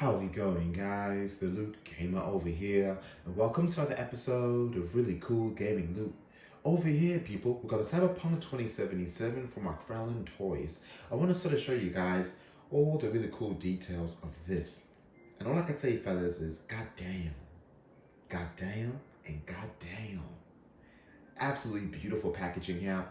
How we going, guys? The Loot Gamer over here, and welcome to another episode of really cool gaming loot. Over here, people, we've got the Cyberpunk 2077 from McFarlane Toys. I want to sort of show you guys all the really cool details of this. And all I can tell you, fellas, is goddamn, and goddamn. Absolutely beautiful packaging here.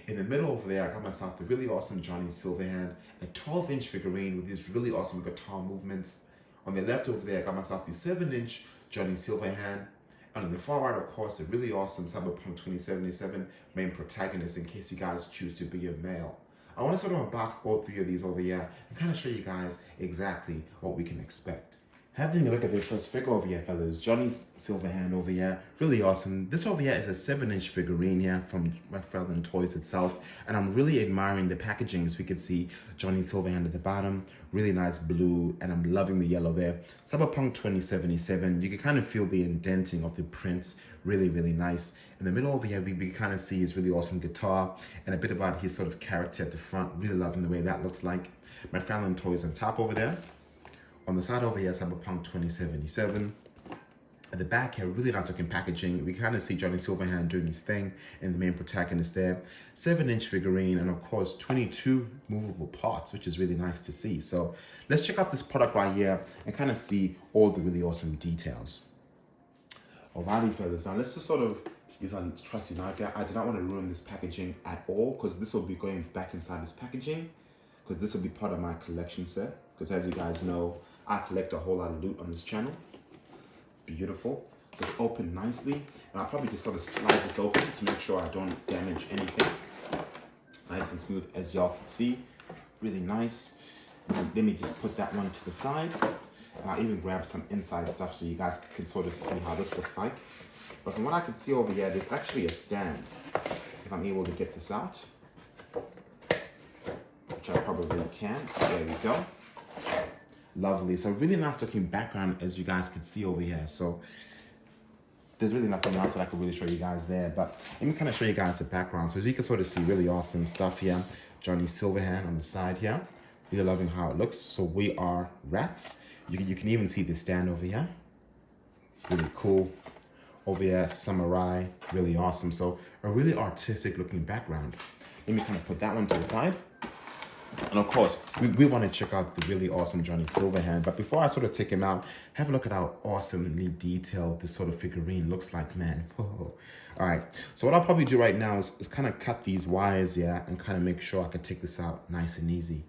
In the middle over there, I got myself the really awesome Johnny Silverhand, a 12-inch figurine with these really awesome guitar movements. On the left over there, I got myself the 7-inch Johnny Silverhand. And on the far right, of course, a really awesome Cyberpunk 2077 main protagonist in case you guys choose to be a male. I want to sort of unbox all three of these over here and kind of show you guys exactly what we can expect. Having a look at the first figure over here, fellas, Johnny's Silverhand over here, really awesome. This over here is a 7-inch figurine here from McFarlane Toys itself, and I'm really admiring the packaging. As we can see, Johnny Silverhand at the bottom, really nice blue, and I'm loving the yellow there. Cyberpunk 2077, you can kind of feel the indenting of the prints, really nice. In the middle over here, we kind of see his really awesome guitar and a bit about his sort of character at the front, really loving the way that looks like. McFarlane Toys on top over there. On the side over here, Cyberpunk 2077. At the back here, really nice looking packaging. We kind of see Johnny Silverhand doing his thing and the main protagonist there. 7-inch figurine and of course 22 movable parts, which is really nice to see. So let's check out this product right here and kind of see all the really awesome details. Alrighty, fellas, now let's just sort of use our trusty knife here. I do not want to ruin this packaging at all because this will be going back inside this packaging because this will be part of my collection set. Because as you guys know, I collect a whole lot of loot on this channel. Beautiful. So it's open nicely. And I'll probably just sort of slide this open to make sure I don't damage anything. Nice and smooth as y'all can see. Really nice. And let me just put that one to the side. And I'll even grab some inside stuff so you guys can sort of see how this looks like. But from what I can see over here, there's actually a stand. If I'm able to get this out. Which I probably can. There we go. Lovely. So really nice looking background as you guys can see over here. So there's really nothing else that I could really show you guys there, but let me kind of show you guys the background. So as you can sort of see, really awesome stuff here. Johnny Silverhand on the side here. Really loving how it looks. So we are rats. You can even see the stand over here. Really cool. Over here, samurai. Really awesome. So a really artistic looking background. Let me kind of put that one to the side. And of course, we want to check out the really awesome Johnny Silverhand. But before I sort of take him out, have a look at how awesomely detailed this sort of figurine looks like, man. Whoa. All right, so what I'll probably do right now is kind of cut these wires, yeah, and kind of make sure I can take this out nice and easy.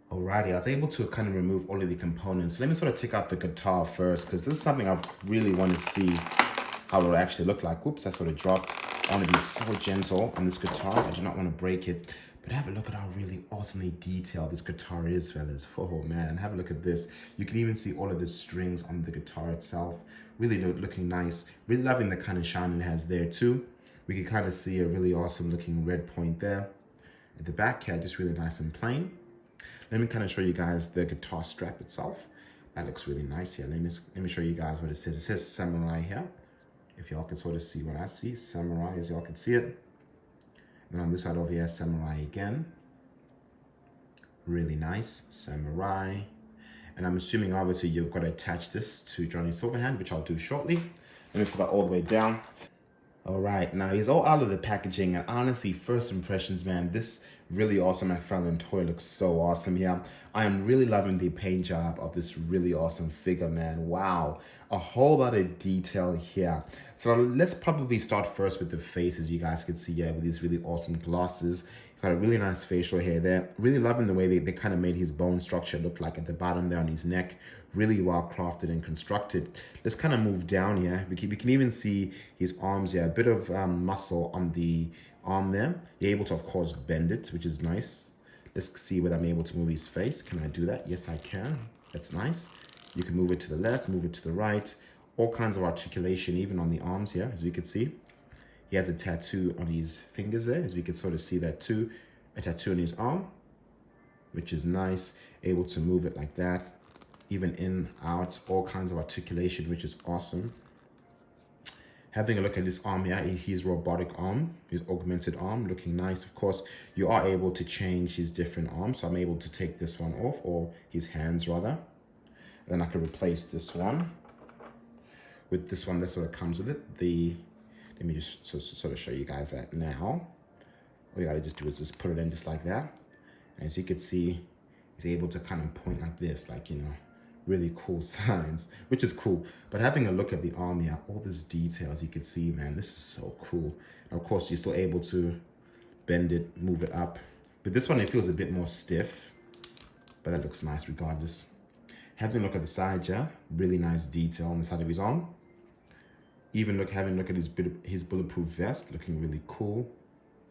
Alrighty, I was able to kind of remove all of the components. Let me sort of take out the guitar first, because this is something I really want to see how it will actually look like. Whoops, I sort of dropped. I want to be so gentle on this guitar. I do not want to break it. But have a look at how really awesomely detailed this guitar is, fellas. Oh man, have a look at this. You can even see all of the strings on the guitar itself. Really looking nice. Really loving the kind of shine it has there too. We can kind of see a really awesome looking red point there. At the back here, just really nice and plain. Let me kind of show you guys the guitar strap itself. That looks really nice here. Let me show you guys what it says. It says Samurai here. If y'all can sort of see what I see. Samurai, as y'all can see it. And on this side over here, Samurai again. Really nice, Samurai. And I'm assuming obviously you've got to attach this to Johnny Silverhand, which I'll do shortly. Let me put that all the way down. All right, now he's all out of the packaging, and honestly, first impressions, man, this really awesome McFarlane toy looks so awesome here. I am really loving the paint job of this really awesome figure, man. Wow, a whole lot of detail here. So let's probably start first with the face, as you guys can see here, with these really awesome glasses. Got a really nice facial hair there. Really loving the way they kind of made his bone structure look like at the bottom there on his neck. Really well crafted and constructed. Let's kind of move down here. We can even see his arms here. A bit of muscle on the arm there. You're able to, of course, bend it, which is nice. Let's see whether I'm able to move his face. Can I do that? Yes, I can. That's nice. You can move it to the left, move it to the right. All kinds of articulation, even on the arms here, as we can see. He has a tattoo on his fingers there, as we can sort of see that too. A tattoo on his arm, which is nice. Able to move it like that. Even in, out, all kinds of articulation, which is awesome. Having a look at his arm here, his robotic arm, his augmented arm, looking nice. Of course, you are able to change his different arms. So I'm able to take this one off, or his hands rather. Then I could replace this one with this one that sort of comes with it. Let me just sort of show you guys that now. All you gotta just do is just put it in just like that. As you can see, he's able to kind of point like this, like, you know, really cool signs, which is cool. But having a look at the arm here, all this details you can see, man, this is so cool. And of course, you're still able to bend it, move it up. But this one, it feels a bit more stiff, but that looks nice regardless. Having a look at the side here, really nice detail on the side of his arm. Even having a look at his bulletproof vest, looking really cool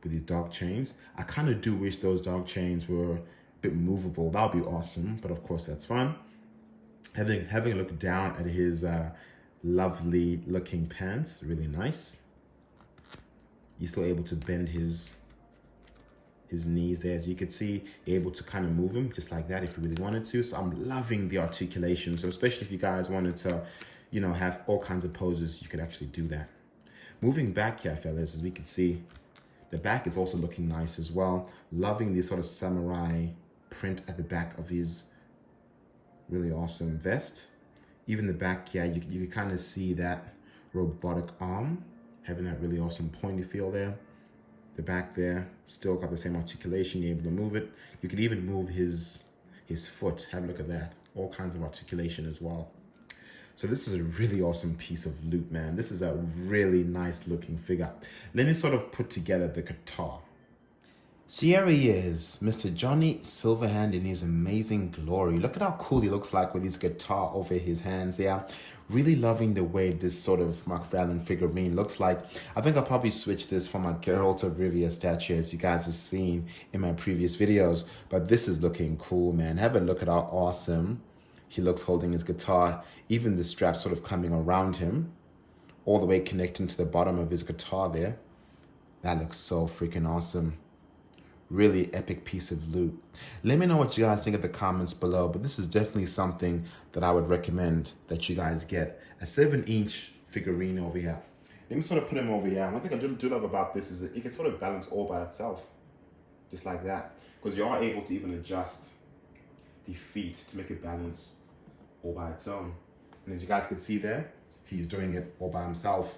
with his dog chains. I kind of do wish those dog chains were a bit movable. That would be awesome, but of course that's fun. Having a look down at his lovely looking pants, really nice. He's still able to bend his knees there. As you can see, you're able to kind of move him just like that if you really wanted to. So I'm loving the articulation. So especially if you guys wanted to, you know, have all kinds of poses, you could actually do that. Moving back here, fellas, as we can see, the back is also looking nice as well. Loving the sort of samurai print at the back of his really awesome vest. Even the back, yeah, you can kind of see that robotic arm, having that really awesome pointy feel there. The back there, still got the same articulation, you're able to move it. You could even move his foot, have a look at that. All kinds of articulation as well. So this is a really awesome piece of loot, man. This is a really nice looking figure. Let me sort of put together the guitar. So here he is, Mr. Johnny Silverhand in his amazing glory. Look at how cool he looks like with his guitar over his hands there. Really loving the way this sort of McFarlane figurine looks like. I think I'll probably switch this for my Geralt of Rivia statue, as you guys have seen in my previous videos. But this is looking cool, man. Have a look at how awesome he looks holding his guitar. Even the strap sort of coming around him, all the way connecting to the bottom of his guitar there. That looks so freaking awesome. Really epic piece of loot. Let me know what you guys think in the comments below, but this is definitely something that I would recommend that you guys get. A 7-inch figurine over here. Let me sort of put him over here. One thing I do love about this is that it can sort of balance all by itself. Just like that. Because you are able to even adjust the feet to make it balance all by its own. And as you guys can see there, he's doing it all by himself.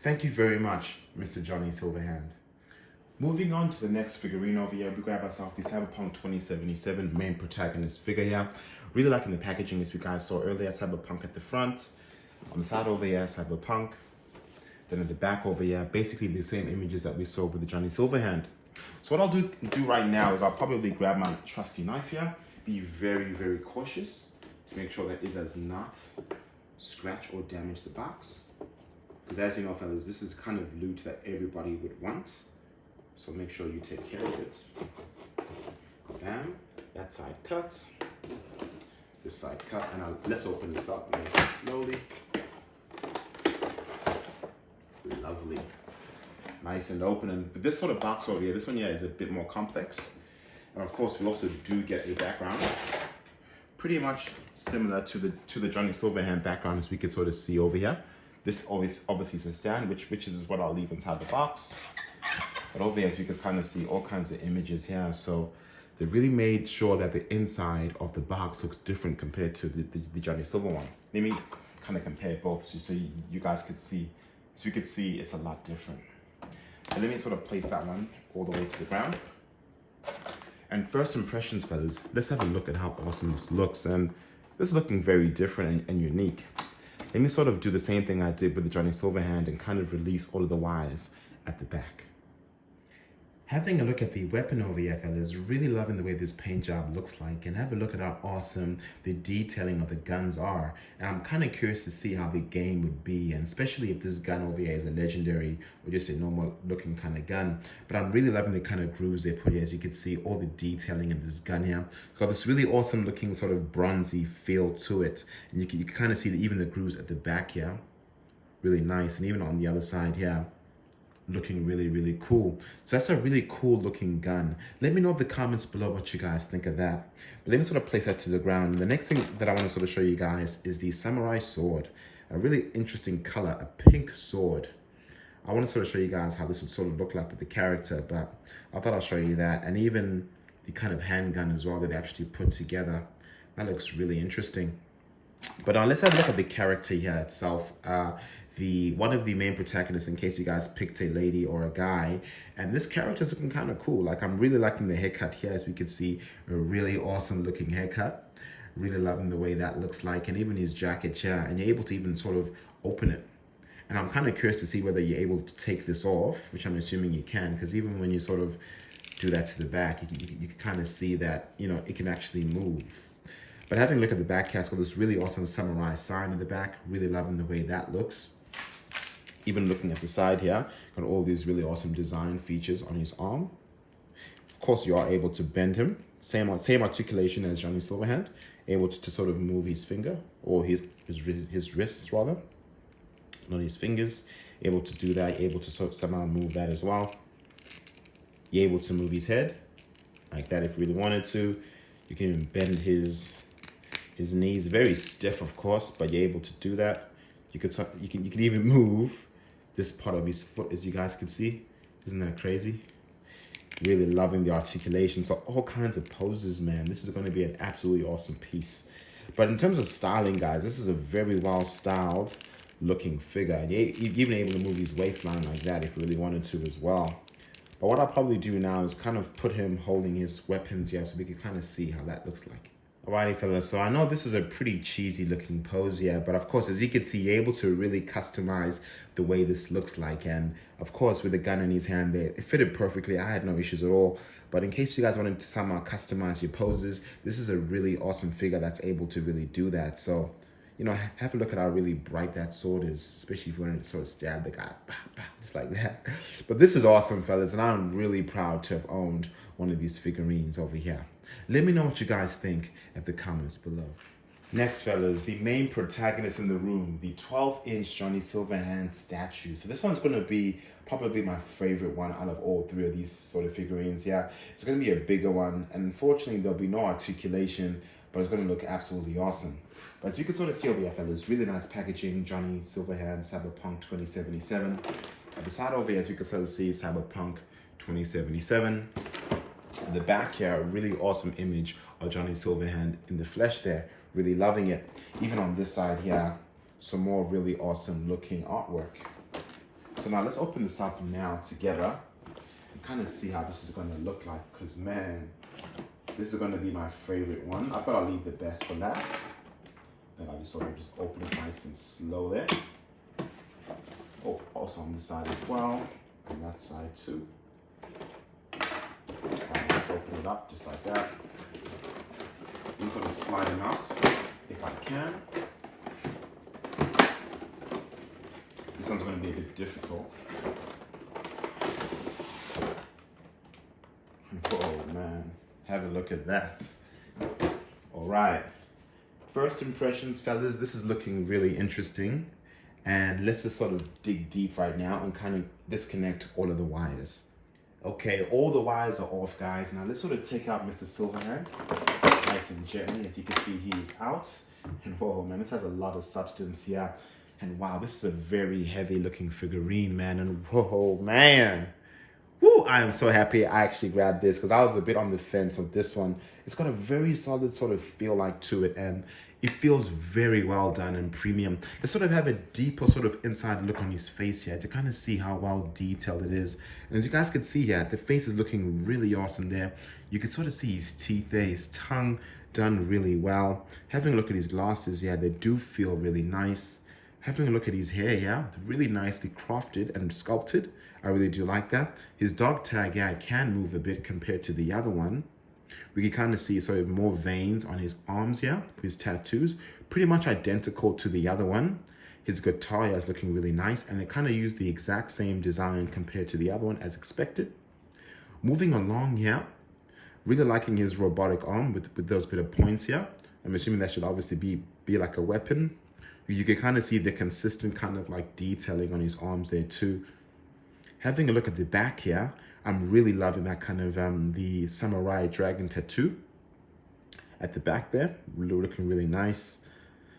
Thank you very much, Mr. Johnny Silverhand. Moving on to the next figurine over here, we grab ourselves the Cyberpunk 2077 main protagonist figure here. Really liking the packaging, as you guys saw earlier. Cyberpunk at the front. On the side over here, Cyberpunk. Then at the back over here, basically the same images that we saw with the Johnny Silverhand. So what I'll do right now is I'll probably grab my trusty knife here. Be very, very cautious to make sure that it does not scratch or damage the box. Because as you know, fellas, this is kind of loot that everybody would want. So make sure you take care of it. Bam, that side cuts. This side cut, and let's open this up nice and slowly. Lovely. Nice and open. And this sort of box over here, this one here is a bit more complex. And of course, we also do get a background. Pretty much similar to the Johnny Silverhand background, as we can sort of see over here. This obviously is a stand, which is what I'll leave inside the box. But over here, as we can kind of see all kinds of images here. So they really made sure that the inside of the box looks different compared to the Johnny Silver one. Let me kind of compare both so you guys could see. So you could see it's a lot different. And let me sort of place that one all the way to the ground. And first impressions, fellas, let's have a look at how awesome this looks. And this is looking very different and unique. Let me sort of do the same thing I did with the Johnny Silverhand and kind of release all of the wires at the back. Having a look at the weapon over here, fellas, really loving the way this paint job looks like, and have a look at how awesome the detailing of the guns are. And I'm kind of curious to see how the game would be, and especially if this gun over here is a legendary or just a normal looking kind of gun. But I'm really loving the kind of grooves they put here. As you can see, all the detailing in this gun here. It's got this really awesome looking sort of bronzy feel to it. And you can kind of see that even the grooves at the back here, really nice. And even on the other side here, looking really, really cool. So that's a really cool looking gun. Let me know in the comments below what you guys think of that. But let me sort of place that to the ground. The next thing that I want to sort of show you guys is the samurai sword. A really interesting color, a pink sword. I want to sort of show you guys how this would sort of look like with the character, but I thought I'll show you that. And even the kind of handgun as well that they actually put together. That looks really interesting. But let's have a look at the character here itself. One of the main protagonists, in case you guys picked a lady or a guy, and this character is looking kind of cool. Like, I'm really liking the haircut here, as we can see, a really awesome looking haircut. Really loving the way that looks like, and even his jacket here, and you're able to even sort of open it. And I'm kind of curious to see whether you're able to take this off, which I'm assuming you can, because even when you sort of do that to the back, you can kind of see that, you know, it can actually move. But having a look at the back, it's got this really awesome samurai sign in the back. Really loving the way that looks. Even looking at the side here, got all these really awesome design features on his arm. Of course, you are able to bend him. Same articulation as Johnny Silverhand. Able to sort of move his finger, or his wrists rather, not his fingers. Able to do that. Able to sort of somehow move that as well. You're able to move his head like that if you really wanted to. You can even bend his knees, very stiff of course, but you're able to do that. You can even move this part of his foot, as you guys can see. Isn't that crazy? Really loving the articulation. So all kinds of poses, man. This is going to be an absolutely awesome piece. But in terms of styling, guys, this is a very well styled looking figure. You're even able to move his waistline like that if you really wanted to as well. But what I'll probably do now is kind of put him holding his weapons here so we can kind of see how that looks like. Alrighty, fellas, so I know this is a pretty cheesy looking pose here, but of course, as you can see, you're able to really customize the way this looks like. And of course, with the gun in his hand there, it fitted perfectly. I had no issues at all. But in case you guys wanted to somehow customize your poses, this is a really awesome figure that's able to really do that. So, you know, have a look at how really bright that sword is, especially if you wanted to sort of stab the guy, just like that. But this is awesome, fellas, and I'm really proud to have owned one of these figurines over here. Let me know what you guys think at the comments below. Next, fellas, the main protagonist in the room, the 12-inch Johnny Silverhand statue. So this one's going to be probably my favorite one out of all three of these sort of figurines. Yeah, it's going to be a bigger one, and unfortunately, there'll be no articulation, but it's going to look absolutely awesome. But as you can sort of see over here, fellas, really nice packaging, Johnny Silverhand, Cyberpunk 2077. At the side over here, as we can sort of see, Cyberpunk 2077. At the back here, a really awesome image of Johnny Silverhand in the flesh there. Really loving it. Even on this side here, some more really awesome looking artwork. So now let's open this up now together and kind of see how this is going to look like. Because man, this is going to be my favorite one. I thought I'd leave the best for last. Then I'll just sort of just open it nice and slow there. Oh, also on this side as well. And that side too. Alright, let's open it up just like that. I'm sort of sliding out if I can. This one's going to be a bit difficult. Oh man, have a look at that. All right. First impressions, fellas, this is looking really interesting. And let's just sort of dig deep right now and kind of disconnect all of the wires. Okay, all the wires are off, guys. Now let's sort of take out Mr. Silverhand. Nice and gently. As you can see, he's out. And whoa, man, this has a lot of substance here. And wow, this is a very heavy looking figurine, man. And whoa, man. Woo, I am so happy I actually grabbed this because I was a bit on the fence with this one. It's got a very solid sort of feel like to it, and it feels very well done and premium. Let's sort of have a deeper sort of inside look on his face here to kind of see how well detailed it is. And as you guys can see here, the face is looking really awesome there. You can sort of see his teeth there, his tongue done really well. Having a look at his glasses here, they do feel really nice. Having a look at his hair here, really nicely crafted and sculpted. I really do like that. His dog tag, yeah, can move a bit compared to the other one. We can kind of see sort of more veins on his arms here, his tattoos, pretty much identical to the other one. His guitar here is looking really nice, and they kind of use the exact same design compared to the other one as expected. Moving along here, really liking his robotic arm with those bit of points here. I'm assuming that should obviously be like a weapon. You can kind of see the consistent kind of like detailing on his arms there too. Having a look at the back here, I'm really loving that kind of the samurai dragon tattoo at the back there, looking really nice.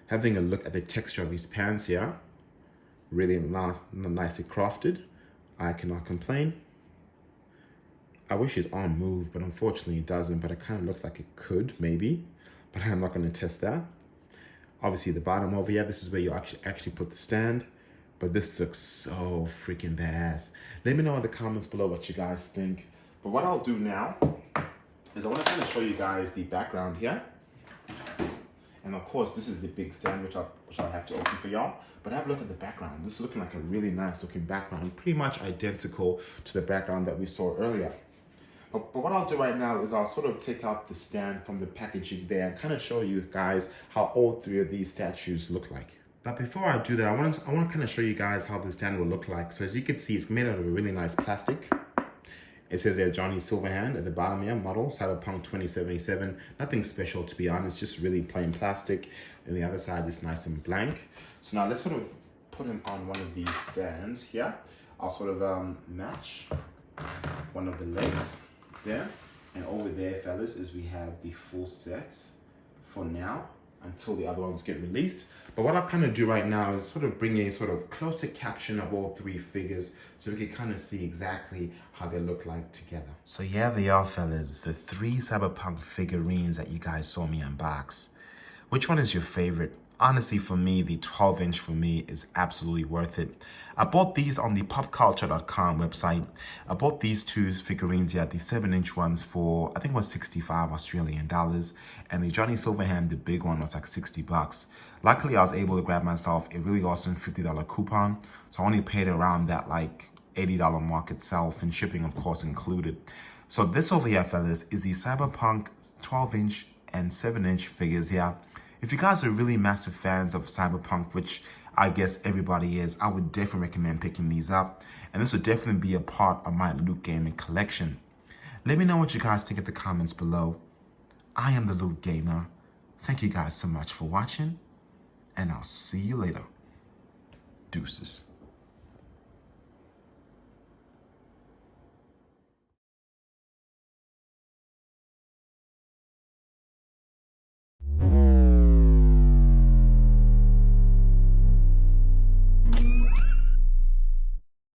Having a look at the texture of his pants here, really nicely crafted. I cannot complain. I wish his arm moved, but unfortunately it doesn't, but it kind of looks like it could maybe, but I'm not going to test that. Obviously the bottom over here, this is where you actually put the stand. But this looks so freaking badass. Let me know in the comments below what you guys think. But what I'll do now is I want to kind of show you guys the background here. And of course, this is the big stand, which I'll have to open for y'all. But have a look at the background. This is looking like a really nice looking background, pretty much identical to the background that we saw earlier. But what I'll do right now is I'll sort of take out the stand from the packaging there and kind of show you guys how all three of these statues look like. But before I do that, I want to kind of show you guys how the stand will look like. So as you can see, it's made out of a really nice plastic. It says there Johnny Silverhand at the bottom here, model, Cyberpunk 2077. Nothing special, to be honest, just really plain plastic. And the other side is nice and blank. So now let's sort of put him on one of these stands here. I'll sort of match one of the legs there. And over there, fellas, is we have the full sets for now until the other ones get released. But what I'll kind of do right now is sort of bring a sort of closer caption of all three figures so we can kind of see exactly how they look like together. So yeah, they are, fellas, the three Cyberpunk figurines that you guys saw me unbox. Which one is your favorite? Honestly, for me, the 12-inch for me is absolutely worth it. I bought these on the popculture.com website. I bought these two figurines here, the 7-inch ones for, I think it was 65 Australian dollars. And the Johnny Silverhand, the big one, was like 60 bucks. Luckily, I was able to grab myself a really awesome $50 coupon. So I only paid around that like $80 mark itself, and shipping, of course, included. So this over here, fellas, is the Cyberpunk 12-inch and 7-inch figures here. If you guys are really massive fans of Cyberpunk, which I guess everybody is, I would definitely recommend picking these up. And this would definitely be a part of my loot gaming collection. Let me know what you guys think in the comments below. I am the Loot Gamer. Thank you guys so much for watching, and I'll see you later. Deuces.